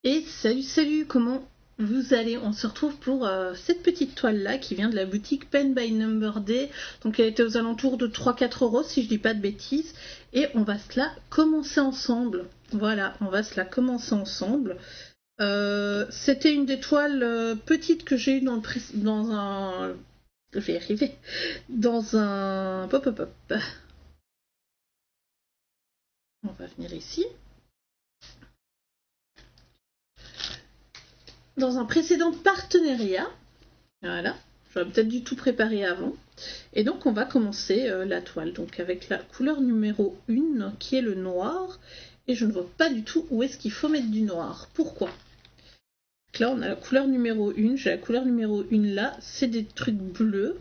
Et salut, comment vous allez? On se retrouve pour cette petite toile là qui vient de la boutique Pen by Number Day. Donc elle était aux alentours de 3-4 euros si je dis pas de bêtises. Et on va se la commencer ensemble. Voilà, on va se la commencer ensemble. C'était une des toiles petites que j'ai eues dans un... Je vais y arriver. Dans un... Hop. On va venir ici. Dans un précédent partenariat. Voilà, j'aurais peut-être dû tout préparer avant. Et donc on va commencer la toile, donc avec la couleur numéro 1 qui est le noir. Et je ne vois pas du tout où est-ce qu'il faut mettre du noir. Pourquoi? Donc là on a la couleur numéro 1, j'ai la couleur numéro 1 là, c'est des trucs bleus.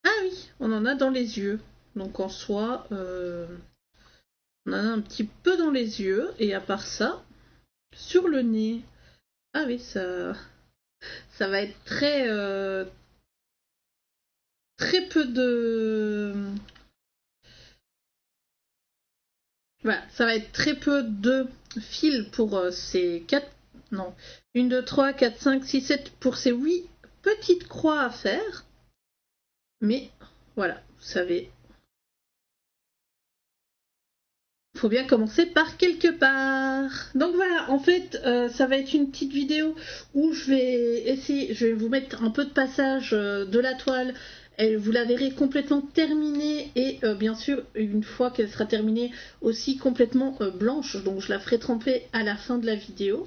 Ah oui, on en a dans les yeux. Donc en soi, on en a un petit peu dans les yeux. Et à part ça, sur le nez, ah oui, ça va être très peu de... Voilà, ça va être très peu de fils pour ces 4... Non, 1, 2, 3, 4, 5, 6, 7 pour ces 8 petites croix à faire. Mais voilà, vous savez, il faut bien commencer par quelque part. Donc voilà, en fait, ça va être une petite vidéo où je vais vous mettre un peu de passage de la toile. Vous la verrez complètement terminée et bien sûr, une fois qu'elle sera terminée, aussi complètement blanche. Donc je la ferai tremper à la fin de la vidéo.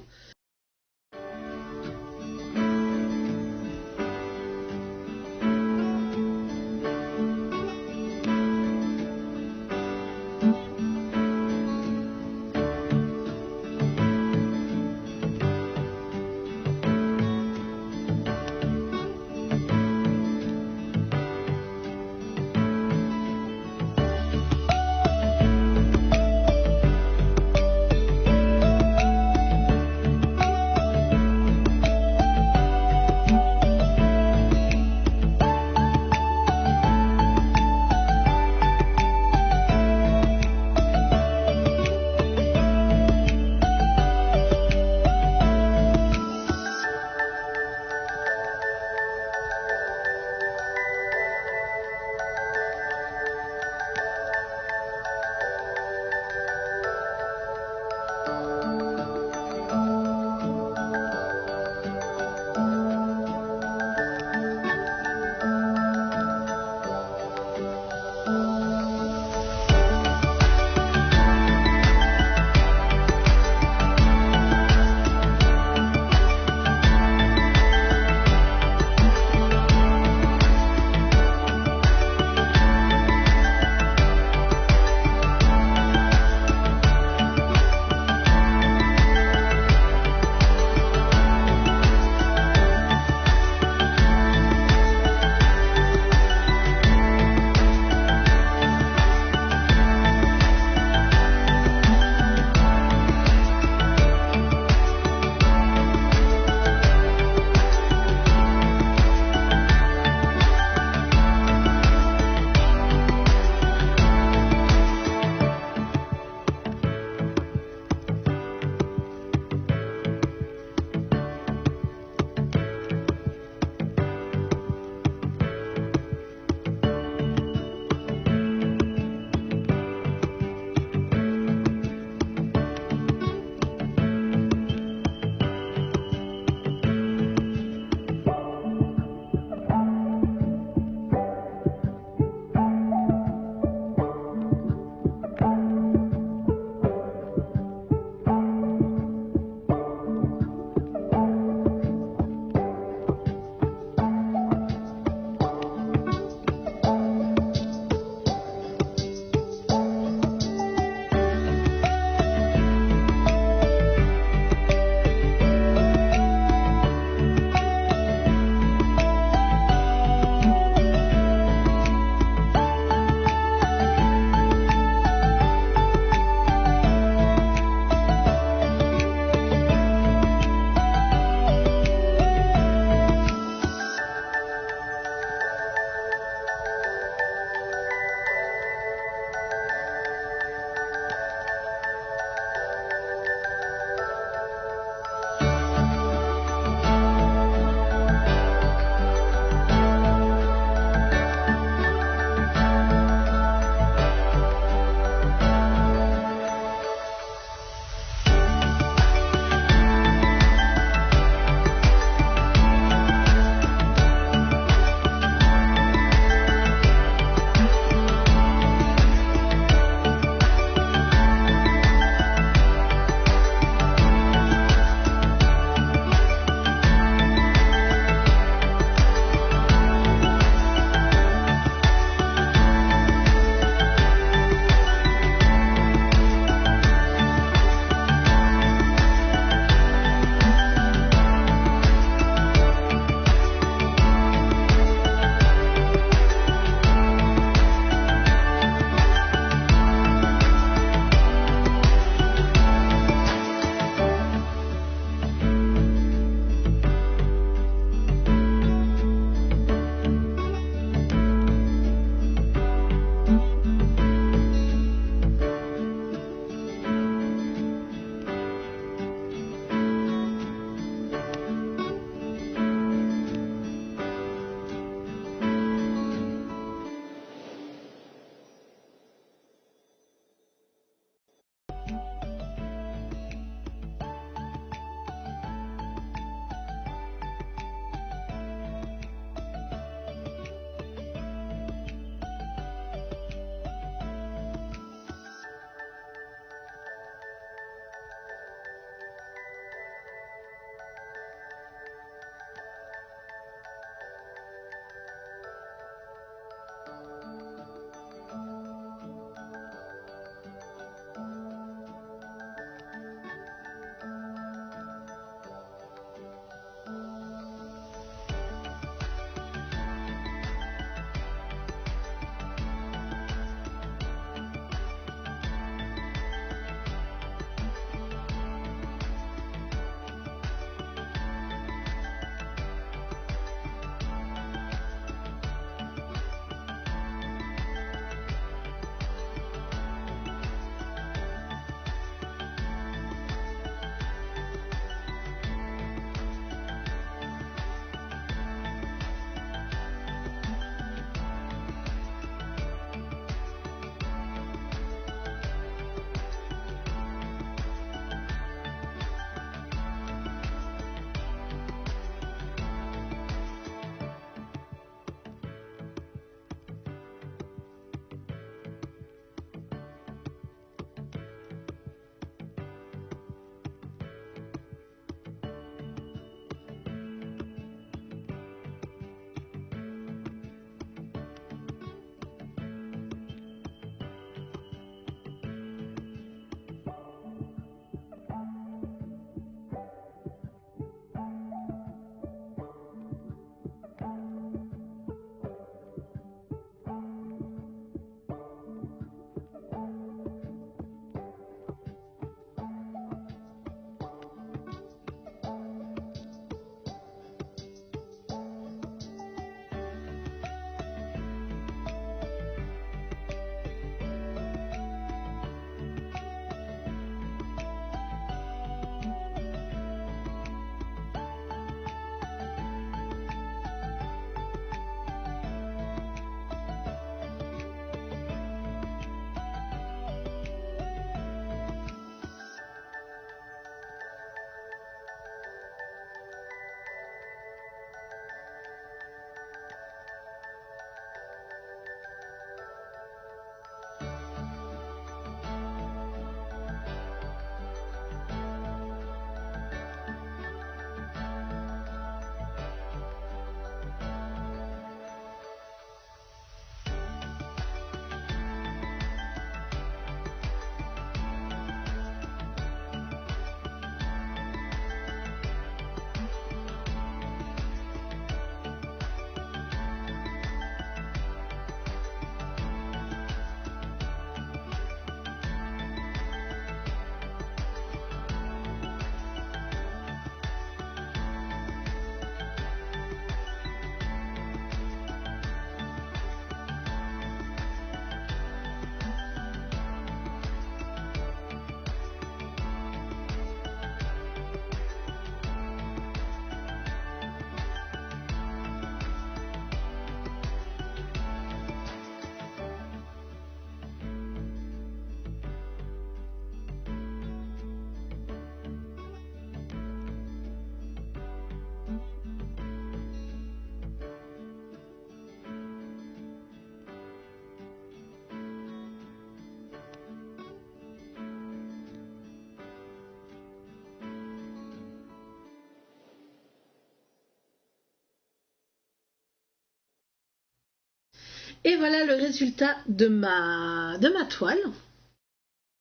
Et voilà le résultat de ma toile.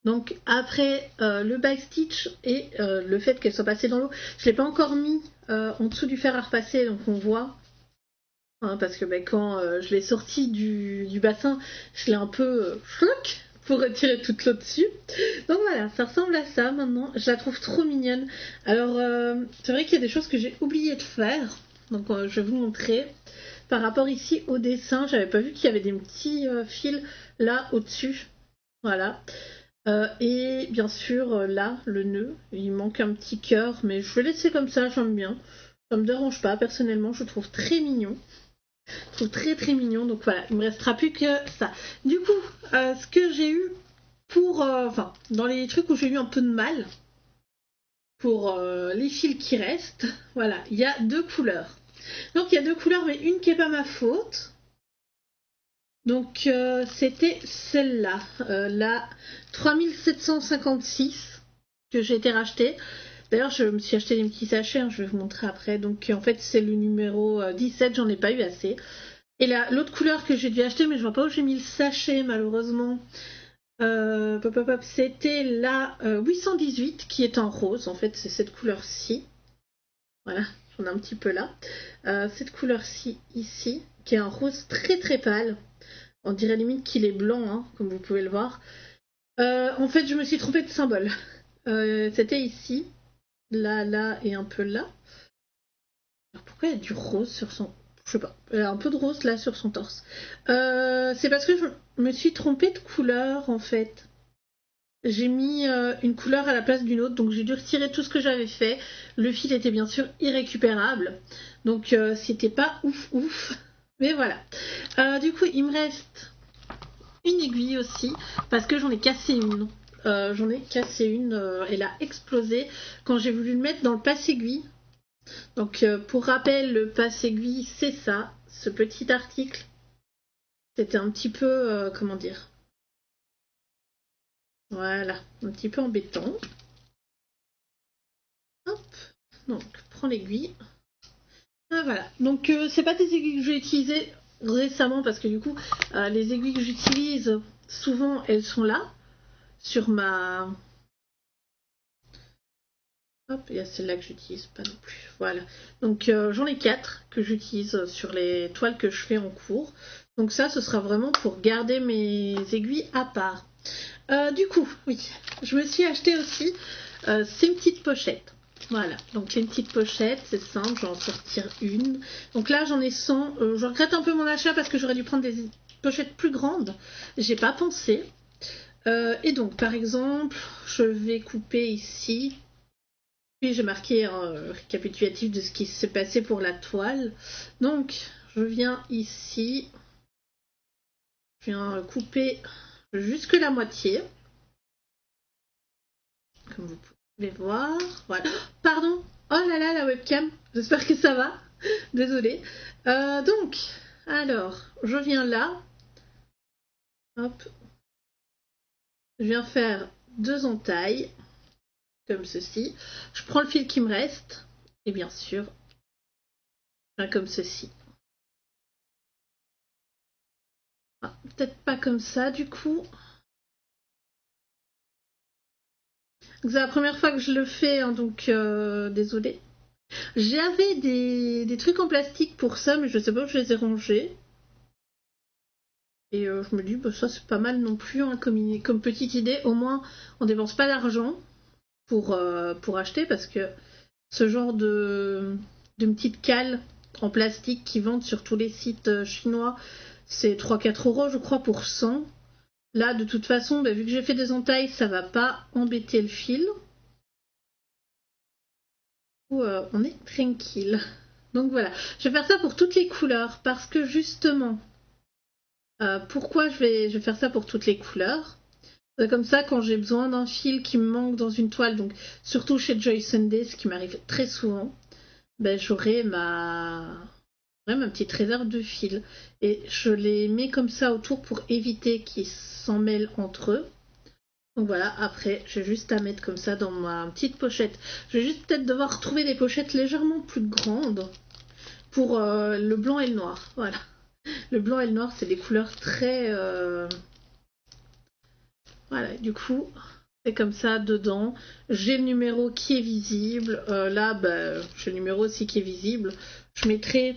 Donc après le back stitch et le fait qu'elle soit passée dans l'eau, je ne l'ai pas encore mis en dessous du fer à repasser, donc on voit. Hein, parce que quand je l'ai sortie du bassin, je l'ai un peu choc pour retirer toute l'eau dessus. Donc voilà, ça ressemble à ça maintenant. Je la trouve trop mignonne. Alors c'est vrai qu'il y a des choses que j'ai oublié de faire. Donc je vais vous montrer. Par rapport ici au dessin, j'avais pas vu qu'il y avait des petits fils là au-dessus. Voilà. Et bien sûr là, le nœud, il manque un petit cœur, mais je vais laisser comme ça, j'aime bien. Ça me dérange pas, personnellement, je le trouve très mignon. Je trouve très très mignon, donc voilà, il me restera plus que ça. Du coup, ce que j'ai eu pour... enfin, dans les trucs où j'ai eu un peu de mal, pour les fils qui restent, voilà, il y a 2 couleurs. Donc il y a 2 couleurs, mais une qui n'est pas ma faute. Donc c'était celle-là, la 3756 que j'ai été rachetée. D'ailleurs, je me suis acheté des petits sachets, hein, je vais vous montrer après. Donc en fait, c'est le numéro 17, j'en ai pas eu assez. Et là, l'autre couleur que j'ai dû acheter, mais je vois pas où j'ai mis le sachet malheureusement. C'était la 818 qui est en rose. En fait, c'est cette couleur-ci. Voilà, j'en ai un petit peu là. Cette couleur-ci, ici, qui est en rose très très pâle. On dirait limite qu'il est blanc, hein, comme vous pouvez le voir. En fait, je me suis trompée de symbole. C'était ici, là et un peu là. Alors, pourquoi il y a du rose sur son... Je sais pas, un peu de rose là sur son torse. C'est parce que je me suis trompée de couleur en fait. J'ai mis une couleur à la place d'une autre, donc j'ai dû retirer tout ce que j'avais fait. Le fil était bien sûr irrécupérable, donc c'était pas ouf. Mais voilà. Du coup, il me reste une aiguille aussi, parce que j'en ai cassé une. Elle a explosé quand j'ai voulu le mettre dans le passe-aiguille. Donc pour rappel, le passe-aiguille, c'est ça, ce petit article. C'était un petit peu, comment dire, voilà, un petit peu embêtant. Hop, donc prends l'aiguille. Ah, voilà, donc c'est pas des aiguilles que j'ai utilisées récemment parce que du coup, les aiguilles que j'utilise, souvent elles sont là, sur ma... Hop, il y a celle-là que j'utilise pas non plus. Voilà. Donc j'en ai 4 que j'utilise sur les toiles que je fais en cours. Donc ça, ce sera vraiment pour garder mes aiguilles à part. Du coup, oui, je me suis acheté aussi ces petites pochettes. Voilà, donc les petites pochettes, c'est simple, je vais en sortir une. Donc là, j'en ai 100. Je regrette un peu mon achat parce que j'aurais dû prendre des pochettes plus grandes. J'ai pas pensé. Et donc, par exemple, je vais couper ici. Puis j'ai marqué un récapitulatif de ce qui s'est passé pour la toile. Donc je viens ici, je viens couper jusque la moitié, comme vous pouvez voir. Voilà. Pardon, oh là là la webcam, j'espère que ça va. Désolée. Donc, alors, je viens là. Hop. Je viens faire 2 entailles, comme ceci. Je prends le fil qui me reste, et bien sûr, comme ceci. Ah, peut-être pas comme ça du coup. C'est la première fois que je le fais, hein, donc désolée. J'avais des trucs en plastique pour ça, mais je sais pas où je les ai rangés. Et je me dis, bah, ça c'est pas mal non plus, hein, comme petite idée. Au moins, on dépense pas d'argent pour acheter, parce que ce genre de petites cales en plastique qui vendent sur tous les sites chinois, c'est 3-4 euros je crois pour 100. Là, de toute façon, bah, vu que j'ai fait des entailles, ça va pas embêter le fil. On est tranquille. Donc voilà, je vais faire ça pour toutes les couleurs parce que justement, pourquoi je vais faire ça pour toutes les couleurs? Comme ça, quand j'ai besoin d'un fil qui me manque dans une toile, donc surtout chez Joy Sunday, ce qui m'arrive très souvent, ben, j'aurai ma petite réserve de fils. Et je les mets comme ça autour pour éviter qu'ils s'en mêlent entre eux. Donc voilà, après, j'ai juste à mettre comme ça dans ma petite pochette. Je vais juste peut-être devoir retrouver des pochettes légèrement plus grandes pour le blanc et le noir. Voilà. Le blanc et le noir, c'est des couleurs très... Voilà, du coup, c'est comme ça dedans. J'ai le numéro qui est visible. Là, bah, j'ai le numéro aussi qui est visible. Je mettrai...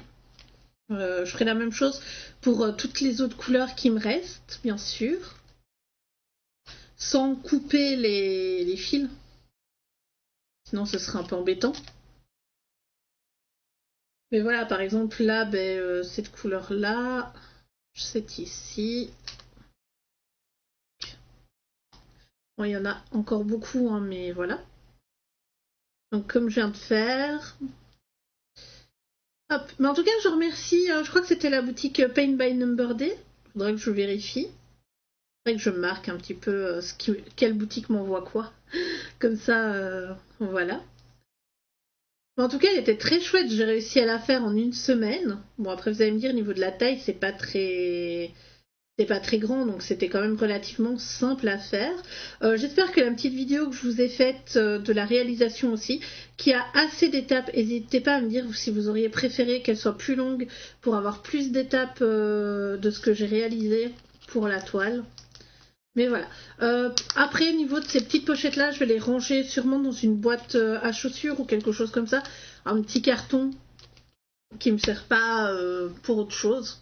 je ferai la même chose pour toutes les autres couleurs qui me restent, bien sûr. Sans couper les fils. Sinon, ce serait un peu embêtant. Mais voilà, par exemple, là, ben, cette couleur-là, c'est ici. Bon, il y en a encore beaucoup, hein, mais voilà. Donc, comme je viens de faire... Hop. Mais en tout cas, je remercie, je crois que c'était la boutique Paint by Number Day. Il faudrait que je vérifie. Il faudrait que je marque un petit peu quelle boutique m'envoie quoi. Comme ça, voilà. En tout cas, elle était très chouette. J'ai réussi à la faire en une semaine. Bon, après, vous allez me dire, au niveau de la taille, c'est pas très grand, donc c'était quand même relativement simple à faire. J'espère que la petite vidéo que je vous ai faite de la réalisation aussi, qui a assez d'étapes, n'hésitez pas à me dire si vous auriez préféré qu'elle soit plus longue pour avoir plus d'étapes de ce que j'ai réalisé pour la toile. Mais voilà. Après, au niveau de ces petites pochettes-là, je vais les ranger sûrement dans une boîte à chaussures ou quelque chose comme ça. Un petit carton qui ne me sert pas pour autre chose.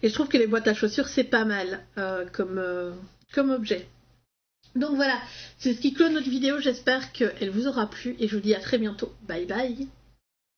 Et je trouve que les boîtes à chaussures, c'est pas mal comme objet. Donc voilà, c'est ce qui clôt notre vidéo. J'espère qu'elle vous aura plu et je vous dis à très bientôt. Bye bye.